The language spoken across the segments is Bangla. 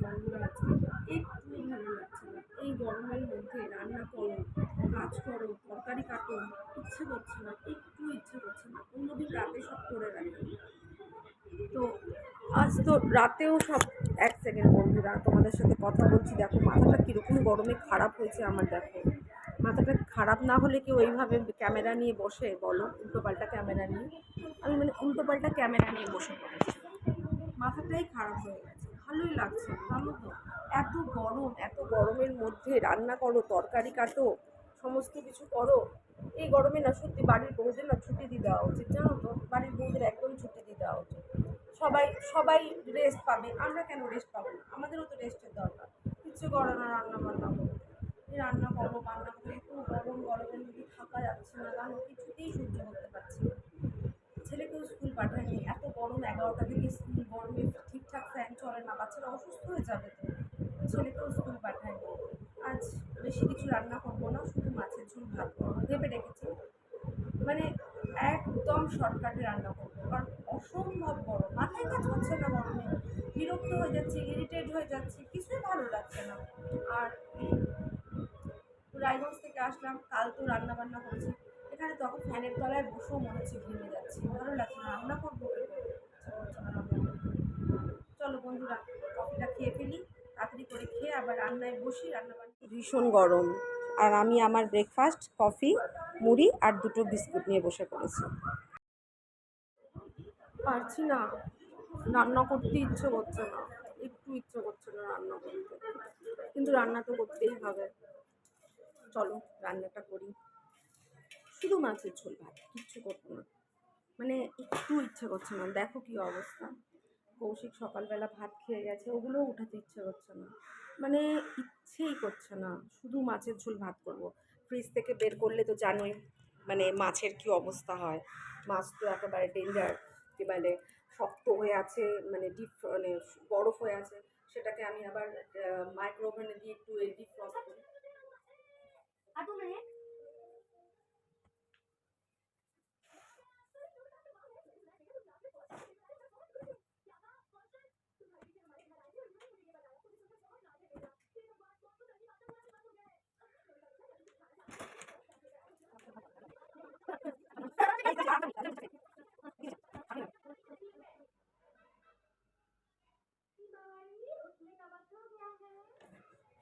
বন্ধুরা আছে, একটু ভালো লাগছে না। এই গরমের মধ্যে রান্না করো, কাজ করো, তরকারি কাটো, ইচ্ছে করছে না, একটু ইচ্ছে করছে না। অন্যদিন রাতে সব করে রাখি। তো আজ তো রাতেও সব, এক সেকেন্ড বন্ধুরা, তোমাদের সাথে কথা বলছি, দেখো মাথাটা কীরকম গরমে খারাপ হয়েছে আমার। দেখো মাথাটা খারাপ না হলে কি ওইভাবে ক্যামেরা নিয়ে বসে, বলো? উল্টোপাল্টা ক্যামেরা নিয়ে আমি মানে উল্টোপাল্টা ক্যামেরা নিয়ে বসে পড়েছি। মাথাটাই খারাপ হয়ে গেছে, ভালোই লাগছে না, জানো তো। এত গরম, এত গরমের মধ্যে রান্না করো, তরকারি কাটো, সমস্ত কিছু করো। এই গরমে না সত্যি বাড়ির বউদের না ছুটি দিয়ে দেওয়া উচিত, জানো তো। বাড়ির বউদের একদম ছুটি দিয়ে দেওয়া উচিত। সবাই সবাই রেস্ট পাবে, আমরা কেন রেস্ট পাবো না? আমাদেরও তো রেস্টের দরকার। কিচ্ছু করে না রান্না বান্না করতে। এই রান্না করো, বান্না করে, এত গরম, গরমের মধ্যে থাকা যাচ্ছে না, জানো, কিছুতেই সহ্য করতে পারছি না। ছেলেকেও স্কুল পাঠায়নি, এত গরম, 11টা থেকে স্কুল, গরমে ঠিকঠাক ফ্যান চলে না, বাচ্চারা অসুস্থ হয়ে যাবে তো। ছেলেকেও স্কুল পাঠায়নি। আজ বেশি কিছু রান্না করবো না, শুধু মাছের ঝোল ভাত করবো ভেবে রেখেছি। মানে একদম শর্টকাটে রান্না করবো, কারণ অসম্ভব গরম, মাথায় কাজ করছে না গরমে। বিরক্ত হয়ে যাচ্ছি, ইরিটেট হয়ে যাচ্ছি, কিছুই ভালো লাগছে না। আর রায়গঞ্জ থেকে আসলাম, কাল তো রান্না বান্না করেছি। এখানে তখন ফ্যানের তলায় বসেও মনে হচ্ছে ঘেমে যাচ্ছি, ভালো লাগছে না, রান্না করবো কি করে? ইচ্ছা করছে না রান্না করতে। চলো বন্ধুরা, কফিটা খেয়ে ফেলি, তাড়াতাড়ি করে খেয়ে আবার রান্নায় বসি, রান্না বান্না। ভীষণ গরম, আর আমি আমার ব্রেকফাস্ট কফি, মুড়ি আর দুটো বিস্কুট নিয়ে বসে পড়েছি। পারছি না, রান্না করতে ইচ্ছে করছে না, একটু ইচ্ছে করছে না রান্না করতে, কিন্তু রান্না তো করতেই হবে। চলো রান্নাটা করি। শুধু মাছের ঝোল ভাত, কিচ্ছু করবো না। মানে একটু ইচ্ছে করছে না, দেখো কি অবস্থা। কৌশিক সকালবেলা ভাত খেয়ে গেছে, ওগুলোও উঠাতে ইচ্ছে করছে না। মানে ইচ্ছেই করছে না, শুধু মাছের ঝোল ভাত করব। ফ্রিজ থেকে বের করলে তো জানোই মানে মাছের কি অবস্থা হয়। মাছ তো একেবারে ডেঞ্জার, কি বলে, শক্ত হয়ে আছে, মানে ডিপ, মানে বরফ হয়ে আছে। সেটাকে আমি আবার মাইক্রো ওভেনে দিয়ে একটু ডিফ্রস্ট করি।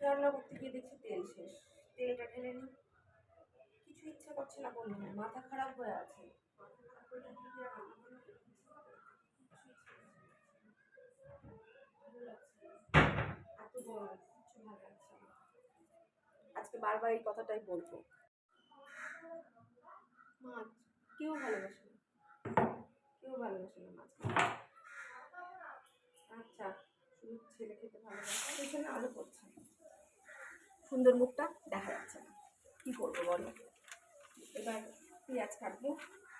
রান্না করতে গিয়ে দেখছি তেল শেষ, তেলটা ঢেলে নিই। কিছু ইচ্ছা করছে না বন্ধু, মাথা খারাপ হয়ে আছে। এত গরম, কিছু ভালো লাগছে না। আজকে বারবার এই কথাটাই বলবো, মাছ কেউ ভালোবাসে না, কেউ ভালোবাসে না মাছ। আচ্ছা, শুধু ছেলে খেতে ভালোবাসে, পেছনে আলো পড়ছে, সুন্দর মুখটা দেখা যাচ্ছে না, কী করবো বলো। এবার পেঁয়াজ কাটবো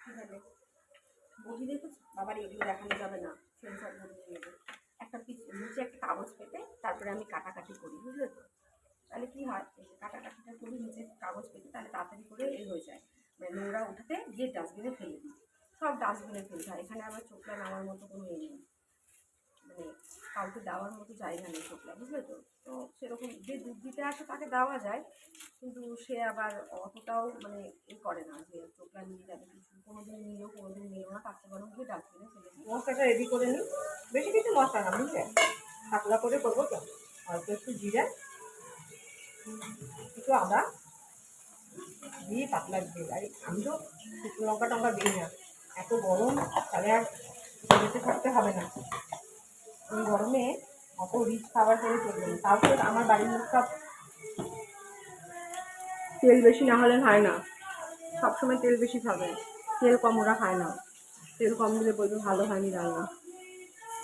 কীভাবে, বটি দেখেছো? বাবার এগুলো দেখানো যাবে না, সেন্সার ধরিয়ে নেবে। একটা নিচে একটা কাগজ পেতে তারপরে আমি কাটাকাটি করি, বুঝলে তো? তাহলে কী হয়, এই যে কাটাকাটিটা করি নিচে কাগজ পেতে, তাহলে তাড়াতাড়ি করে এই হয়ে যায়। মানে নোংরা উঠাতে গিয়ে ডাস্টবিনে ফেলে দিই, সব ডাস্টবিনে ফেলতে হয়। এখানে আবার চোখলা নামার মতো কোনো নেই, মানে কাউকে দেওয়ার মতো জায়গা নেই চোখলা, বুঝলে তো। তো সেরকম যে দুধ দিতে আসে তাকে দেওয়া যায়, কিন্তু সে আবার অতটাও মানে করে না যে চোখলা নিয়ে যাবে কিছু, কোনোদিন নিলেও কোনোদিন নিয়েও না, তার থেকে বরং গিয়ে ডাস্টবিনে ফেলে দিই। মশলাটা রেডি করে নিই, বেশি কিছু মশলা না, বুঝলে, পাতলা করে করবো তো। অল্প একটু জিরে, একটু আদা দিয়ে পাতলা দিয়ে, আর আমি তো শুকনো লঙ্কা টঙ্কা দিই না, এত গরম, তাহলে আর বেঁচে থাকতে হবে না। এই গরমে অত রিচ খাবার করে চলবে না। তারপর আমার বাড়ির লোক সব তেল বেশি না হলে খায় না, সবসময় তেল বেশি খাবে, তেল কম ওরা খায় না। তেল কম দিলে বলবে ভালো হয়নি রান্না,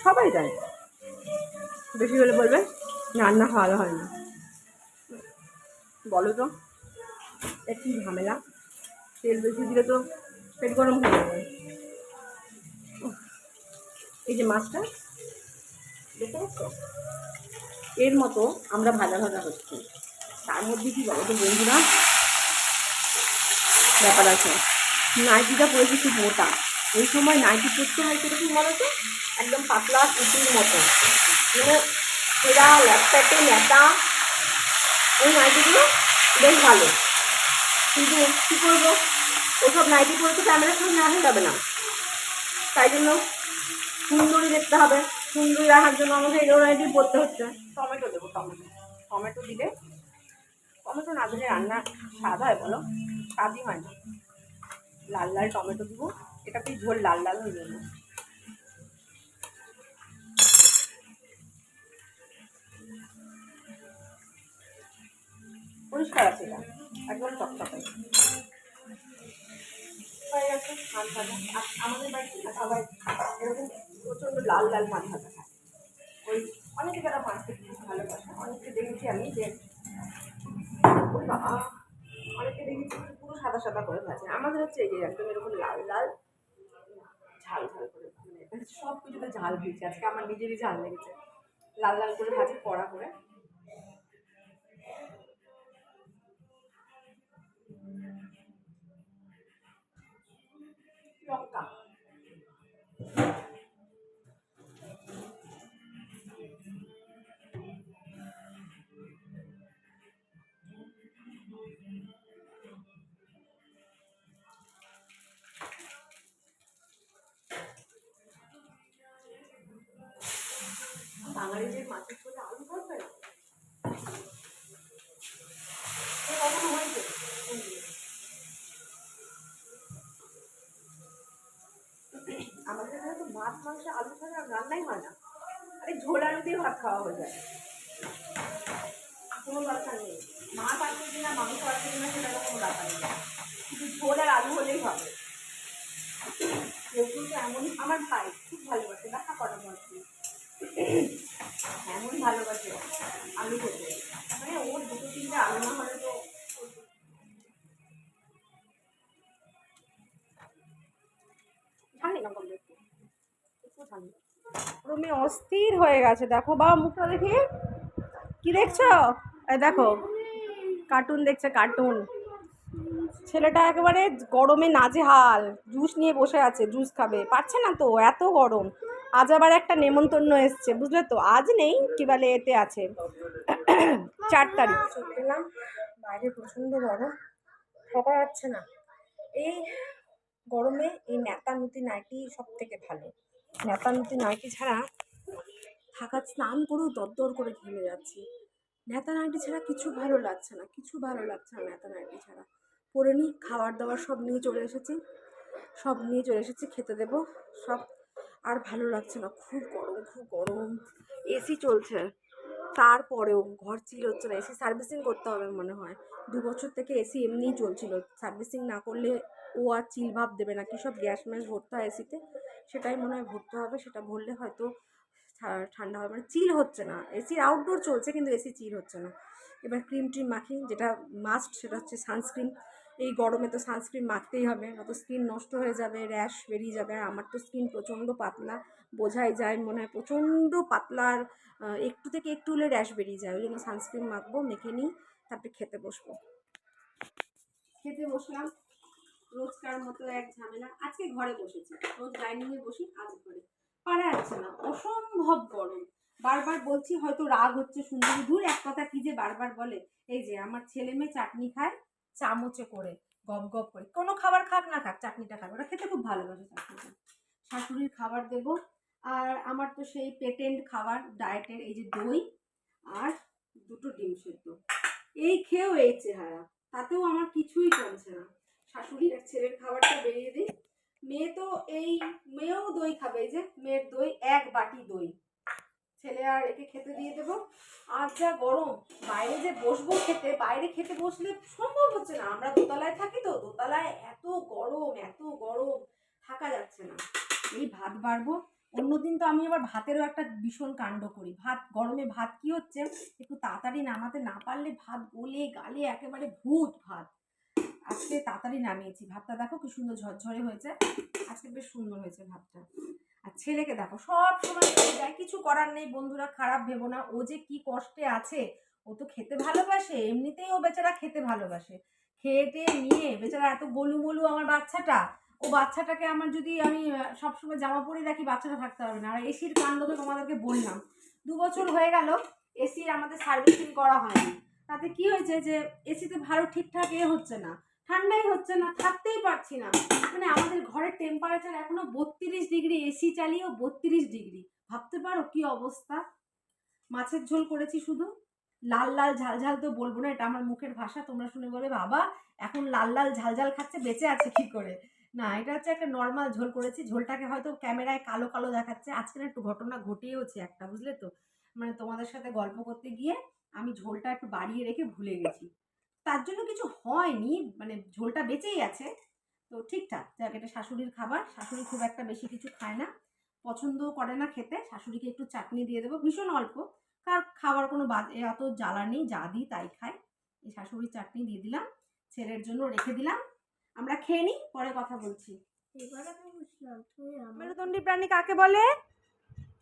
সবাই যায়। বেশি হলে বলবে রান্না ভালো হয়নি। বলো তো একটু ঝামেলা, তেল বেশি দিলে তো পেট গরম হয়ে যাবে। এই যে মাছটা দেখতে পাচ্ছ, এর মতো আমরা ভাজা ভাজা হচ্ছে, তার মধ্যে কি বলো তো বন্ধুরা, ব্যাপার আছে। নাইটিটা পরেছি খুব মোটা, ওই সময় নাইটি পরতে হয় কিরকম বলো তো, একদম পাতলা সুতির মতো, মানে এরা ল্যাপটপে নেতা এই নাইটিগুলো বেশ ভালো, কিন্তু কী করবো, ওসব নাইটি পরে তো ক্যামেরার সামনে আসা যাবে না, তাই জন্য সুন্দরী দেখতে হবে, সুন্দরী রাখার জন্য আমাকে এগুলো নাইটি পরতে হচ্ছে। টমেটো দেবো, টমেটো টমেটো দিলে, টমেটো না দিলে রান্না স্বাদ হয় বলো? স্বাদই হয় না। লাল লাল টমেটো দিব, এটাতেই ঝোল লাল লাল হয়ে যাবে। পরিষ্কার আছে এটা, একদম চকচকে হয়ে গেছে মাছ ভাজা। আমাদের বাড়িতে না সবাই এরকম প্রচণ্ড লাল লাল মাছ ভাজা খায়। ওই অনেকে যারা মাছ খেতে ভালোবাসে, অনেককে দেখেছি আমি যে ওই বাবা, অনেকে দেখেছি পুরো সাদা সাদা করে ভাজে। আমাদের হচ্ছে এই যে একদম এরকম লাল লাল ঝাল ঝাল করে, মানে সব কিছুতে ঝাল দিয়েছে। আজকে আমার নিজেরই ঝাল লেগেছে, লাল লাল করে ভাজি কড়া করে। লঙ্কা বাঙালি যে মাছের ঝোলে আলু ভরবে না, কখনো হয়েছে? আমাদের এখানে তো মাছ মাংস আলু ছাড়া রান্নাই হয় না। আরে ঝোল আলু দিয়ে ভাত খাওয়া হয়ে যায়, কোনো দরকার নেই। মাছ আছে কিনা মাংস আছে কিনা সেটা তো কোনো ব্যাপার নেই, শুধু ঝোল আর আলু হলেই হবে। কেউ কিন্তু এমন, আমার ভাই খুব ভালোবাসে, দেখা করা বলছি, এমন ভালোবাসে আলু খেতে, মানে ওর দুটো তিনটে আলু না হলে তো ঝাল নিলাম কম একটু, একটু ঝাল নিলাম। রুমে অস্থির হয়ে গেছে, দেখো বা মুখটা দেখি, কি দেখছো? এই দেখো কার্টুন দেখছে, কার্টুন। ছেলেটা একেবারে গরমে নাজেহাল, জুস নিয়ে বসে আছে, জুস খাবে, পারছে না তো, এত গরম। আজ আবার একটা নেমন্তন্ন এসছে, বুঝলে তো, আজ নেই, কি বলে এতে আছে 4 তারিখ। চলে এলাম, বাইরে প্রচণ্ড গরম, থাকা যাচ্ছে না। এই গরমে এই নেতানুতি নাইটি সব থেকে ভালো, নেতানুতি নাইটি ছাড়া থাকা, স্নান করেও দরদর করে ঘেমে যাচ্ছি। নেতা নাইটি ছাড়া কিছু ভালো লাগছে না, কিছু ভালো লাগছে না নেতা নাইটি ছাড়া। পরে নিই, খাবার দাবার সব নিয়ে চলে এসেছি, সব নিয়ে চলে এসেছি, খেতে দেবো সব। আর ভালো লাগছে না, খুব গরম, খুব গরম। এসি চলছে, তারপরেও ঘর চিল হচ্ছে না। এসি সার্ভিসিং করতে হবে মনে হয়, 2 বছর থেকে এসি এমনিই চলছিল, সার্ভিসিং না করলে ও আর চিল ভাব দেবে না, কি সব গ্যাস ম্যাস ভরতে হয় এসিতে, সেটাই মনে হয় ভরতে হবে। সেটা ভরলে হয়তো ঠান্ডা হবে, মানে চিল হচ্ছে না। এসির আউটডোর চলছে কিন্তু এসি চিল হচ্ছে না। এবার ক্রিম ট্রিম মাখি, যেটা মাস্ট সেটা হচ্ছে সানস্ক্রিন। এই গরমে তো সানস্ক্রিন মাখতেই হবে, নয়তো স্কিন নষ্ট হয়ে যাবে, র্যাশ বেরিয়ে যাবে। আর আমার তো স্কিন প্রচণ্ড পাতলা, বোঝাই যায় মনে হয় প্রচণ্ড পাতলার, একটু থেকে একটু হলে র্যাশ বেরিয়ে যায়। ওই জন্য সানস্ক্রিন মাখবো, মেখে নিই, তারপরে খেতে বসবো। খেতে বসলাম, রোজকার মতো এক ঝামেলা। আজকে ঘরে বসেছি, রোজ ডাইনিংয়ে বসি, আজ ঘরে। পারা যাচ্ছে না, অসম্ভব গরম। বারবার বলছি, হয়তো রাগ হচ্ছে সুন্দরী, দূর এক কথা কি যে বারবার বলে। এই যে আমার ছেলে মেয়ে চাটনি খায় চামচে করে, গপ গপ করে, কোনো খাবার খাক না খাক চাটনিটা খাবে, ওরা খেতে খুব ভালোবাসে চাটনিটা। শাশুড়ির খাবার দেব, আর আমার তো সেই পেটেন্ট খাবার ডায়েটের, এই যে দই আর 2টো ডিম সেদ্ধ, এই খেয়েও এই চেহারা, তাতেও আমার কিছুই কমছে না। শাশুড়ির আর ছেলের খাবারটা বেরিয়ে দিই। মেয়ে তো এই, মেয়েও দই খাবে, এই যে মেয়ের দই, 1 বাটি দই, ছেলে আর একে খেতে দিয়ে দেবো। আর যা গরম, বাইরে যে বসবো খেতে, বাইরে খেতে বসলে সম্ভব হচ্ছে না। আমরা দোতলায় থাকি তো, দোতলায় এত গরম, এত গরম, থাকা যাচ্ছে না। এই ভাত বাড়বো, অন্যদিন তো আমি আবার ভাতেরও একটা ভীষণ কাণ্ড করি। ভাত গরমে, ভাত কি হচ্ছে, একটু তাড়াতাড়ি নামাতে না পারলে ভাত গলে গালে একেবারে ভূত ভাত। আজকে তাড়াতাড়ি নামিয়েছি, ভাতটা দেখো কি সুন্দর ঝরঝরে হয়েছে, আজকে বেশ সুন্দর হয়েছে ভাতটা। আর ছেলেকে দেখো সব সময় যায়, কিছু করার নেই বন্ধুরা, খারাপ ভেবো না, ও যে কি কষ্টে আছে। ও তো খেতে ভালোবাসে, এমনিতেই ও বেচারা খেতে ভালোবাসে, খেতে নিয়ে বেচারা এত গোলুমলু আমার বাচ্চাটা। ও বাচ্চাটাকে আমার যদি আমি সবসময় জামা পরে রাখি, বাচ্চাটা থাকতে পারবে না। আর এসির কাণ্ড তো তোমাদেরকে বললাম, 2 বছর হয়ে গেল এসির আমাদের সার্ভিসিং করা হয়নি। তাতে কি হয়েছে যে এসিতে ভালো ঠিকঠাক হচ্ছে না, ঠান্ডাই হচ্ছে না, থাকতেই পারছি না। মানে আমাদের ঘরের টেম্পারেচার এখনো 32 ডিগ্রি, এসি চালিয়েও 32 ডিগ্রি। ভাবতে পারো কি অবস্থা। মাছের ঝোল করেছি শুধু, লাল লাল ঝাল ঝাল তো বলবো না, এটা আমার মুখের ভাষা, তোমরা শুনে বলে বাবা এখন লাল লাল ঝাল ঝাল খাচ্ছে, বেঁচে আছে কি করে। না, এটা হচ্ছে একটা নর্মাল ঝোল করেছি। ঝোলটাকে হয়তো ক্যামেরায় কালো কালো দেখাচ্ছে, আজকে না একটু ঘটনা ঘটিয়েওছে একটা, বুঝলে তো। মানে তোমাদের সাথে গল্প করতে গিয়ে আমি ঝোলটা একটু বাড়িয়ে রেখে ভুলে গেছি, তার জন্য কিছু হয়নি, মানে ঝোলটা বেঁচেই আছে। তো ঠিকঠাক যাক, এটা শাশুড়ির খাবার, শাশুড়ি খুব একটা বেশি কিছু খায় না, পছন্দও করে না খেতে। শাশুড়িকে একটু চাটনি দিয়ে দেবো, ভীষণ অল্প, কার খাওয়ার কোনো অত জ্বালা নেই, যা দিই তাই খায়। এই শাশুড়ির চাটনি দিয়ে দিলাম, ছেলের জন্য রেখে দিলাম, আমরা খেয়ে নিই, পরে কথা বলছি। এবার আমি বুঝলাম তুই আমার মেরুদণ্ডী প্রাণী কাকে বলে?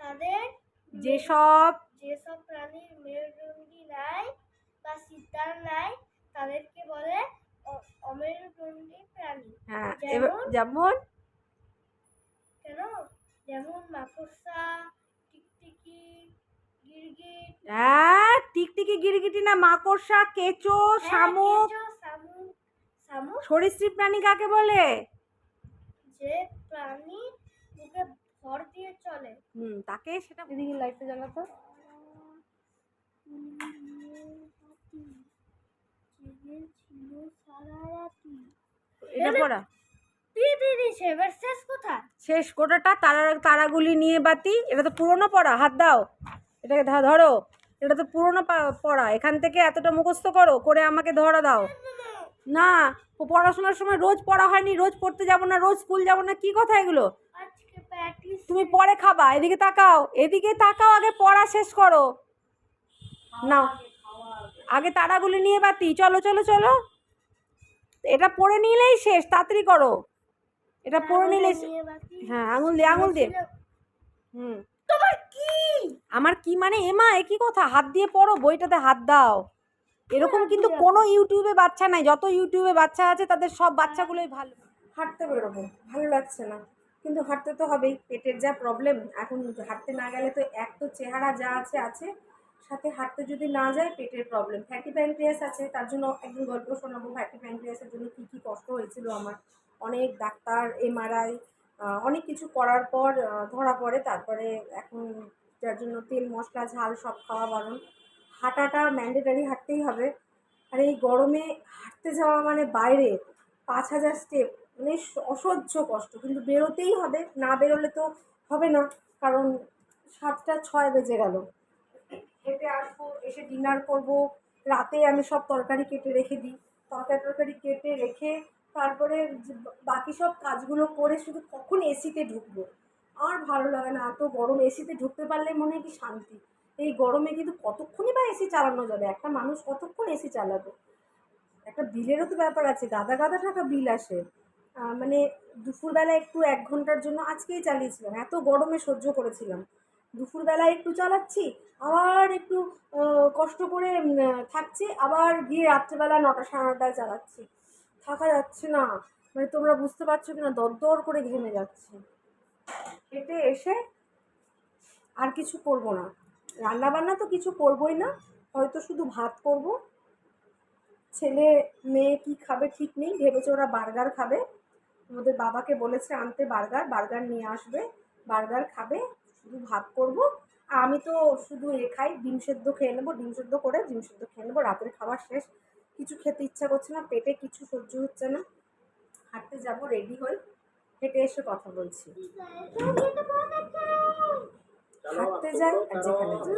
তাদের যেসব যেসব প্রাণীর মেরুদণ্ডী নাই বা সিদ্ধার নাই তাদেরকে বলে অমেরুদণ্ডী প্রাণী। হ্যাঁ, যেমন যেমন কেন, যেমন মাকড়সা, টিকটিকি, গিরগিট। হ্যাঁ, টিকটিকি গিরগিটি না, মাকড়সা, কেঁচো, শামুক। শামুক সরীসৃপ প্রাণী কাকে বলে? যে প্রাণী মুখে ভর দিয়ে চলে। তাকে সেটা এদিকে লাইটটা জ্বালাতো। ছিল সারা রাতি। এটা পড়া এবার শেষ কোথায়? শেষ কোটাটা তারাগুলি নিয়ে বাতি, এটা তো পুরনো পড়া, হাত দাও, এটাকে ধরো, এটা তো পুরনো পড়া, এখান থেকে এতটা মুখস্থ করো, করে আমাকে ধরা দাও। না, পড়াশোনার সময় রোজ পড়া হয়নি, রোজ পড়তে যাবো না, রোজ স্কুল যাবো না, কি কথা এগুলো? আজকে প্র্যাকটিস। তুমি পরে খাবা, এদিকে তাকাও, এদিকে তাকাও, আগে পড়া শেষ করো। নাও, আগে তারাগুলি নিয়ে বাতি, চলো চলো চলো, এটা পড়ে নিলেই শেষ, তাড়াতাড়ি করো, এটা পড়ে নিলে। হ্যাঁ, আঙুল দিয়ে আঙুল দিয়ে। তোমার কি? আমার কি মানে, এমা এ কি কথা, হাত দিয়ে পড়ো, বইটাতে হাত দাও। এরকম কিন্তু কোনো ইউটিউবে বাচ্চা নাই, যত ইউটিউবে বাচ্চা আছে তাদের সব বাচ্চাগুলোই ভালো। হাঁটতে বেরোবো, ভালো লাগছে না, কিন্তু হাঁটতে তো হবেই, পেটের যা প্রবলেম এখন, হাঁটতে না গেলে তো এক তো চেহারা যা আছে আছে, সাথে হাঁটতে যদি না যায় পেটের প্রবলেম, ফ্যাটি প্যানক্রিয়াস আছে, তার জন্য একদিন গল্প শোনাবো, ফ্যাটি প্যানক্রিয়াসের জন্য কী কী কষ্ট হয়েছিল আমার। অনেক ডাক্তার, এমআরআই, অনেক কিছু করার পর ধরা পড়ে, তারপরে এখন যার জন্য তেল মশলা ঝাল সব খাওয়া বারণ, হাঁটাটা ম্যান্ডেটারি, হাঁটতেই হবে। আর এই গরমে হাঁটতে যাওয়া মানে বাইরে 5000 স্টেপ, মানে অসহ্য কষ্ট, কিন্তু বেরোতেই হবে, না বেরোলে তো হবে না, কারণ 7টা 6 বেজে গেল। হেঁটে আসবো, এসে ডিনার করব, রাতে আমি সব তরকারি কেটে রেখে দিই, তরকারি কেটে রেখে তারপরে বাকি সব কাজগুলো করে শুধু কখন এসিতে ঢুকবো। আর ভালো লাগে না এত গরম, এসিতে ঢুকতে পারলে মনে হয় কি শান্তি। এই গরমে কিন্তু কতক্ষণই বা এসি চালানো যাবে, একটা মানুষ কতক্ষণ এসি চালাবে। একটা বিলেরও তো ব্যাপার আছে, গাদা গাদা টাকা বিল আসে। মানে দুপুরবেলা একটু 1 ঘন্টার জন্য আজকেই চালিয়েছিলাম, এত গরমে সহ্য করেছিলাম। দুপুরবেলা একটু চালাচ্ছি, আবার একটু কষ্ট করে থাকছি, আবার গিয়ে রাত্রেবেলা 9টা 9:30টায় চালাচ্ছি, থাকা যাচ্ছে না। মানে তোমরা বুঝতে পারছো কিনা, দরদর করে ঘেমে যাচ্ছে। হেঁটে এসে আর কিছু করবো না, রান্না বান্না তো কিছু করবোই না, হয়তো শুধু ভাত করব। ছেলে মেয়ে কি খাবে ঠিক নেই, ভেবেছে ওরা বার্গার খাবে, ওদের বাবাকে বলেছে আনতে বার্গার নিয়ে আসবে, বার্গার খাবে, শুধু ভাত করব। আর আমি তো শুধু খাই, ডিম সেদ্ধ খেয়ে নেবো, ডিম সেদ্ধ করে ডিম সেদ্ধ খেয়ে নেবো, রাতের খাবার শেষ, কিছু খেতে ইচ্ছা করছে না, পেটে কিছু সহ্য হচ্ছে না। হাঁটতে যাব, রেডি হই, হেঁটে এসে কথা বলছি। হাঁটতে যাই আর যেখানে যাই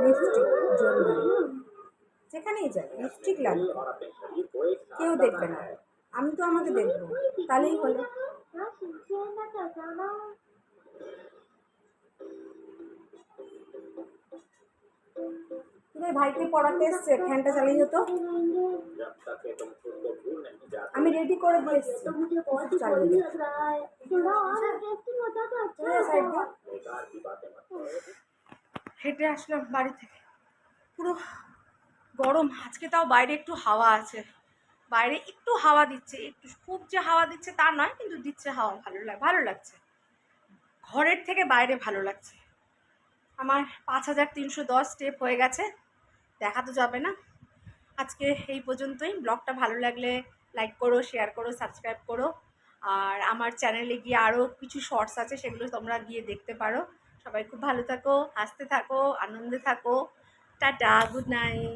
লিপস্টিক জরুরি, যেখানেই যাই লিপস্টিক লাগবে, কেউ দেখবে না, আমি তো আমাকে দেখবো, তাহলেই হলো। ভাইকে পড়াতে এসছে, ফ্যানটা চালিয়ে যেত, আমি রেডি করে দিয়ে এসছি, চালিয়ে হেঁটে আসলাম বাড়ি থেকে, পুরো গরম। আজকে তাও বাইরে একটু হাওয়া আছে, বাইরে একটু হাওয়া দিচ্ছে, একটু, খুব যে হাওয়া দিচ্ছে তা নয়, কিন্তু দিচ্ছে হাওয়া, ভালো লাগছে, ঘরের থেকে বাইরে ভালো লাগছে। আমার 5310 স্টেপ হয়ে গেছে, দেখা তো যাবে না। আজকে এই পর্যন্তই। ব্লগটা ভালো লাগলে লাইক করো, শেয়ার করো, সাবস্ক্রাইব করো। আর আমার চ্যানেলে গিয়ে আরও কিছু শর্টস আছে, সেগুলো তোমরা গিয়ে দেখতে পারো। সবাই খুব ভালো থাকো, হাসতে থাকো, আনন্দে থাকো। Tata, good night.